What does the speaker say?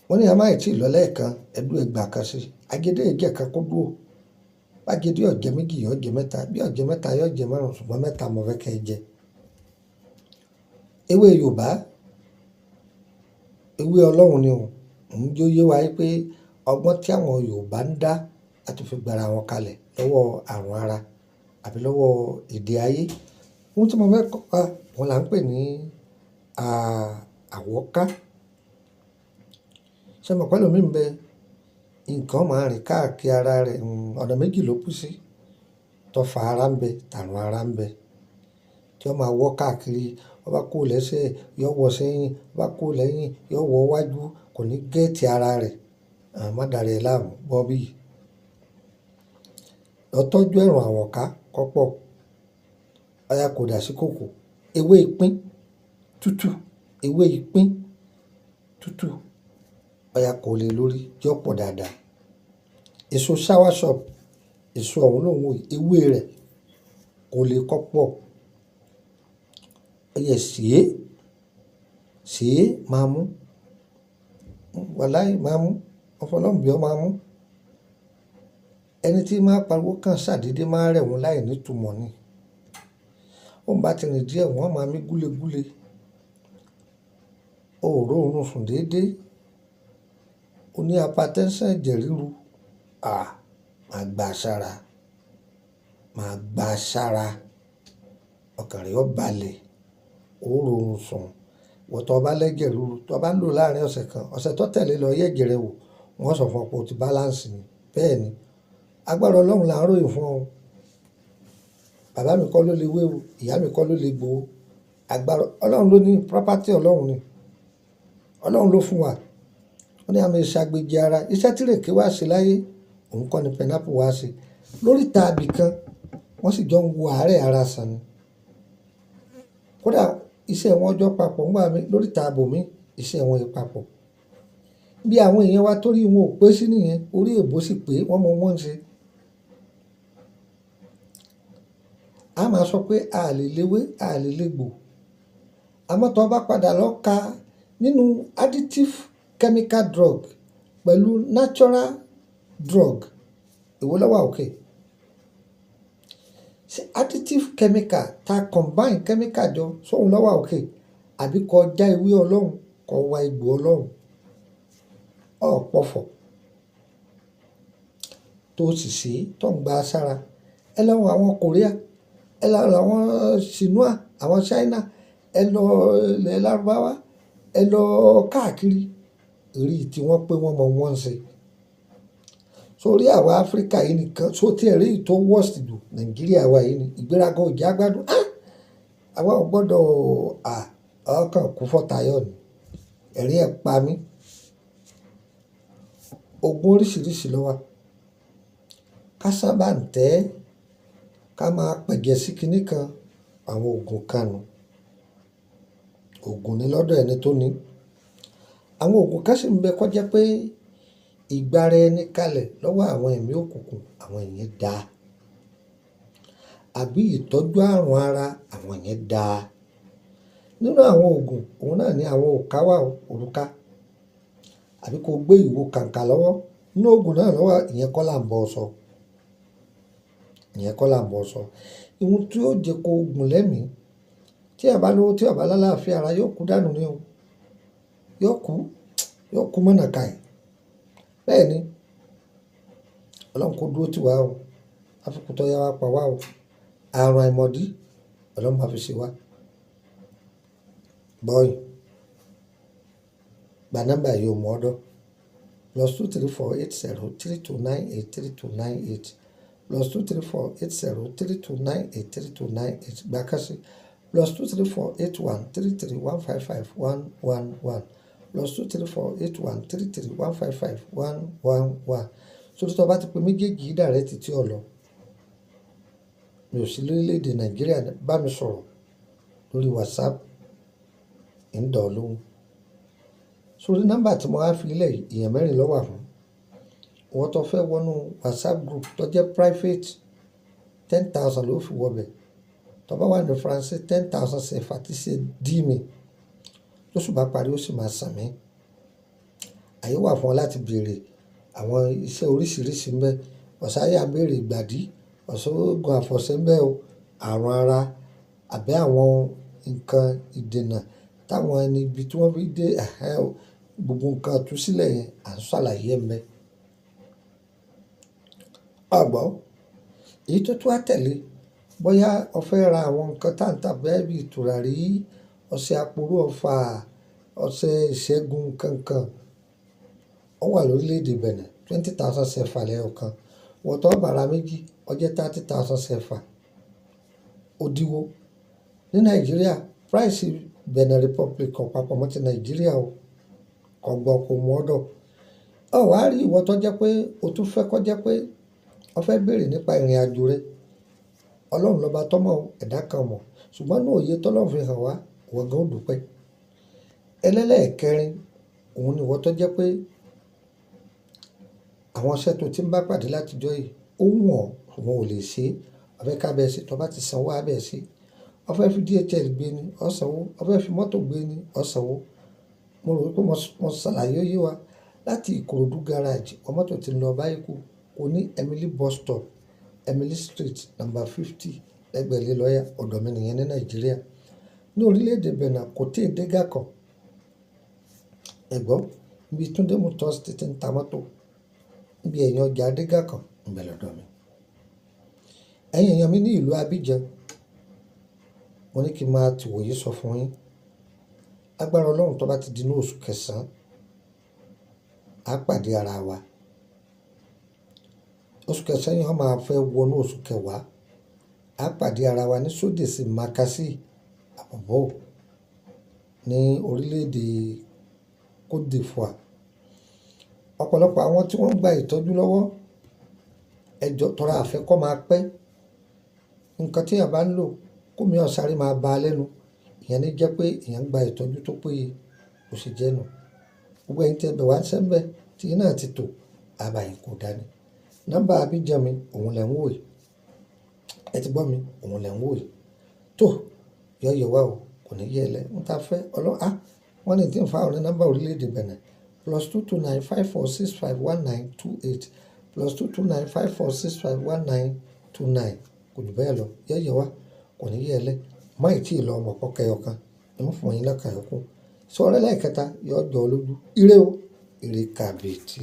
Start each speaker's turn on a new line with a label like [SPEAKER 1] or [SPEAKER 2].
[SPEAKER 1] wọ́n ní a máa tí ì lọ lẹ́ẹ̀kan ẹ̀dùn ẹgbàá kan sí agídé ìjẹ́ kan kó dúró bágídé ọ̀jẹ̀ méjì yóò jẹ mẹ́ta bí ọ̀jẹ̀ mẹ́ta yóò jẹ márùn ṣùgbọ́n mẹ́ta mo fẹ́ kẹ́ ẹ jẹ. ewé Yorùbá ewé Ọlọ́run ni òun jó yé wa pé ọgbọ́n tí àwọn Yorùbá ń dá láti fi gbára wọn kalẹ̀ lọ́wọ́ àrùn ara àbí lọ́wọ́ èdè ayé. Ohun tí mo fẹ́ kọ́pa wọn là ń pè ní àwọ́ká. Ṣé mo pẹ́ lómi ń bẹ nǹkan máa rìn káàkiri ara rẹ̀ ọ̀nà méjì ló kú sí tọfà ara ń bẹ tàrùn ara ń bẹ tí wọ́n máa wọ́ káàkiri wọ́n bá kó lẹ́sẹ̀ yọ wọ́ sẹ́yìn wọ́n bá kó lẹ́yìn yọ wọ́ wájú kò ní gẹ́ẹ̀tì ara rẹ̀ má dàrí ẹ̀ láàmú bọ́ bí. Lọ tọ́jú ẹ̀rùn àwọ̀ká kọ́pọ̀ ọ̀yà kò dà sí kòkò ewé ìpín tútù ewé ìpín tútù ọ̀yà kò lè lórí yọ pọ̀ dáadáa. Èso soursop èso ọ̀hún lòun wò ewé rẹ̀ kò lè kọ́pọ̀ ọ̀yà sèé máa mú wàláì máa mú ọfọlọ́mùbí ọ máa mú. Ẹni tí máa pariwo kan ṣàdédé máa rẹ̀ wọ́n láì nítumọ̀ ni. Ó ń bá ti rìn díẹ̀ wọ́n máa mí gúlegúle. O ò róorun sùn déédéé. O ní hypertension ẹ̀jẹ̀ ríru. Máa gba sára. Ọkàn rẹ̀ ó balẹ̀. O ò róorun sùn. Wọ́n tó bá lẹ́jẹ̀ ríru tó bá lò láàrin ọ̀sẹ̀ kan ọ̀sẹ̀ tó tẹ̀lé lọ yẹ̀jẹ̀ rẹ̀ wò wọ́n sọ fún ọ pé o ti balance ni. Bẹ́ẹ̀ ni agbára Ọlọ́run là ń ròyìn fún ọ. Bàbá mi kọ́ ló lè wé o ìyá mi kọ́ ló lè gbó o. Agbára Ọlọ́run ló ní property Ọlọ́run ni. Ọlọ́run ló fún wa. Ó ní àmì ìṣàgbéjì ara iṣẹ́ tí rèké wá ṣe láyé òun kọ́ ni pineapple wá ṣe. Lórí tàbí kan wọ́n sì jọ ń wo àárẹ̀ ara sàn ni. Kódà iṣẹ́ wọn jọ papọ̀ ńgbà mí lórí tààbò mi iṣẹ́ wọn yìí papọ̀. Bí àwọn èèyàn wa torí wọn ò pé sí nìyẹn orí èbó sì pé wọ́n mọ wọ́n ń ṣe. A máa sọ pé a lè léwé a lè légbò. Àmọ́ tó bá padà lọ ka nínú additive chemical drug pẹ̀lú natural drug èwo ló wà òkè. Ṣé additive chemical ta combine chemical jọ sóhun ló wà òkè àbí kó já ewé Ọlọ́run kó wá egbò Ọlọ́run ọ̀pọ̀fọ̀ tó sì ṣe tó ń gba sára. Ẹ lọ wo àwọn Korea ẹ lọ àwọn Ṣínúà àwọn China ẹ lọ ilẹ̀ Lárúbáwá ẹ lọ káàkiri rí tí wọ́n pé wọ́n mọ wọ́n ń ṣe. Sórí àwa Áfíríkà yìí nìkan só tí ẹ̀ rí tó worst jù Nàìjíríà wa yìí ni ìgbéraga ò jẹ́ agbádùn. Àwa ò gbọ́dọ̀ ọkàn kú fọ́tayọ̀ ni ẹ̀rín ẹ̀ pa mí. Ogun oríṣiríṣi ló wà. Ká sábà ń tẹ́ ká máa pẹ̀gẹ́ sí kinní kan àwọn oògùn kan nù. Oògùn ni lọ́dọ̀ ẹni tó ní. Àwọn oògùn kan sì ń bẹ kó jẹ́ pé ìgbára ẹni kalẹ̀ lọ́wọ́ àwọn ẹ̀mí òkùnkùn àwọn ìyẹn dá. Àbí ìtọ́jú àrùn ara àwọn ìyẹn dá. Nínú àwọn oògùn òun náà ni àwọn òrùka wà òrùka. Àbí kó gbé ìwo kàǹkà lọ́wọ́. Nínú oògùn náà lọ́wọ́ ìyẹn kọ́ là ń bọ̀ sọ. Ìyẹn kọ́ là ń bọ̀ sọ. Ihun tí ó jẹ́ kó gùn lẹ́mìí tí ẹ bá lówó tí ẹ bá lálàáfíà ara yóò kú dànù ni o. Yóò kú mọ́nà káì. Bẹ́ẹ̀ ni Ọlọ́run kó dúró tì wá o. Àfikún tó yá wa pa wá o. Àrùn àìmọ̀dí Ọlọ́run máa fi ṣe wá. Boy gba nọ́mbà yìí ò mọ́ ọ́dọ́ +2348032983298 +2348032983298 gba kásì +2348133155111 +2348133155111. Sórí tó bá ti pe méjèèjì direct tí ọ lọ mi ò sí lórílẹ̀‐èdè Nàìjíríà bá mi sọ̀rọ̀ lórí WhatsApp ń dọ̀ lóhùn. Sórí nọ́mbà tí mo wá fi lẹ̀ èèyàn mẹ́rin ló wà fún. Ìwọ tó fẹ́ wọnú WhatsApp group tó jẹ́ private 10,000 ló fi wọ bẹ̀. Tó bá wà ní France 10,000 CFA tí ṣe dí mi lóṣù bá parí ó sì máa sàn mí. àyè wà fún ọ láti béèrè àwọn iṣẹ́ oríṣiríṣi ń bẹ. Ọ̀sáyà ń béèrè ìgbàdí, ọ̀ṣọ́gun àfọ̀ṣẹ ń bẹ o, àrùn ara àbí àwọn nǹkan ìdènà táwọn ẹni ibi tí wọ́n fi dé gbogbo nǹkan ìtúsílẹ̀ yẹn à ń ṣàlàyé ẹ̀ ń bẹ. Ọ̀gbọ́ èyí tó tún á tẹ̀lé bóyá o fẹ́ ra àwọn nǹkan táǹtà bẹ́ẹ̀ bí tùràrí, ọṣẹ aporó ọ̀fà, ọṣẹ ìṣẹ́gun kankan. Ó wà lórílẹ̀‐èdè Benin 20,000 CFA lẹ́yọ̀kan. Wọ́n tó bá ra méjì ó jẹ́ 30,000 CFA. Òdiwọ̀ ní Nàìjíríà price Benin Republic kò papọ̀ mọ́ ti Nàìjíríà o, kò gbọ́ kò mú ọ́dọ̀. Ó wá rí ìwọ tó jẹ́ pé o tún fẹ́ kó jẹ́ pé o fẹ́ béèrè nípa ìrìn àjò rẹ. Ọlọ́run lọ́ba tọ́mọ̀ ẹ̀dá kan mọ̀, ṣùgbọ́n ní òye tọ́lọ́run fi hàn wá ìwọ gan ó dúpẹ́. Ẹlẹ́lẹ́ẹ̀kẹrin òun ni ìwọ tó jẹ́ pé àwọn iṣẹ́ tó ti ń bá pàdé látijọ́ yìí ó wọ̀n ṣùgbọ́n ò lè ṣe é. O fẹ́ ká bẹ́ẹ̀ ṣe tó bá ti sanwó abẹ́ ṣe. O fẹ́ fi DHL gbé ni ó sanwó, o fẹ́ fi mọ́tò gbé ni ó sanwó. Mo rò pé mo ṣàlàyé yé wa láti Ìkòròdú garage mọ́tò tí ń lọ báyìí kò ní Emily bus stop, Emily Street number 50 lẹ́gbẹ̀ẹ́ ilé lọ́yà ọ̀dọ̀ mi nìyẹn ní Nàìjíríà. Ní orílẹ̀-èdè Benin kò tí ì dé Gàkàn. Ẹ̀gbọ́n ibi Túndé Motors ti ń ta mọ́tò níbi ẹ̀yìn ọjà Adégàkàn ń bẹ lọ́dọ̀ mi. Ẹ̀yin èèyàn mi ní ìlú Abidjan, mo ní kí n máa ti wòye sọ fún yín. Agbára Ọlọ́run tó bá ti di ní oṣù kẹsàn-án, á pàdé ara wa. Oṣù kẹsàn-án yẹn wọ́n máa fẹ́ wọnú oṣù kẹwàá. Á pàdé ara wa ní Sódèsì Makassi Àbọ̀bọ̀ ní orílẹ̀-èdè Côte d'Ivoire. Ọ̀pọ̀lọpọ̀ àwọn tí wọ́n gba ìtọ́jú lọ́wọ́ ẹjọ́ tọrọ àfẹ́kọ́ máa pẹ́. Nǹkan tí èèyàn bá ń lò kó mi ọ̀sáré máa ba lẹ́nu. Ìyẹn ní jẹ́ pé èèyàn gba ìtọ́jú tó péye kò sì jẹ́ nù. Gbogbo ẹ̀yin tí ẹ bẹ̀ wá sẹ́ńbẹ̀ tí iná ti tò àbàyìn kò dání. Nọ́mbà Abidjan mi òun lẹ̀ ń wò yìí. Ẹ ti gbọ́ mi òun lẹ̀ ń wò yìí. Tó yọ̀yọ̀ wá o kò ní yẹ ẹ lẹ́ ń ta fẹ́ wọ́n ní tí ń fa ọ̀rẹ́ nọ́mbà orílẹ̀-èdè Benin +22954651928 +22954651929 kò jù bẹ́ẹ̀ lọ yọ̀yọ̀ wá kò ní yẹ ẹ lẹ́ má ì tí ì lọ ọmọ pọ́kẹ́ ọ̀kan ẹ̀ ń fún yín lọ́kàn ẹ̀kún. Sọ̀rọ̀ lẹ́ẹ̀kẹta yọ jọ lójú ire o ire kàbìtì.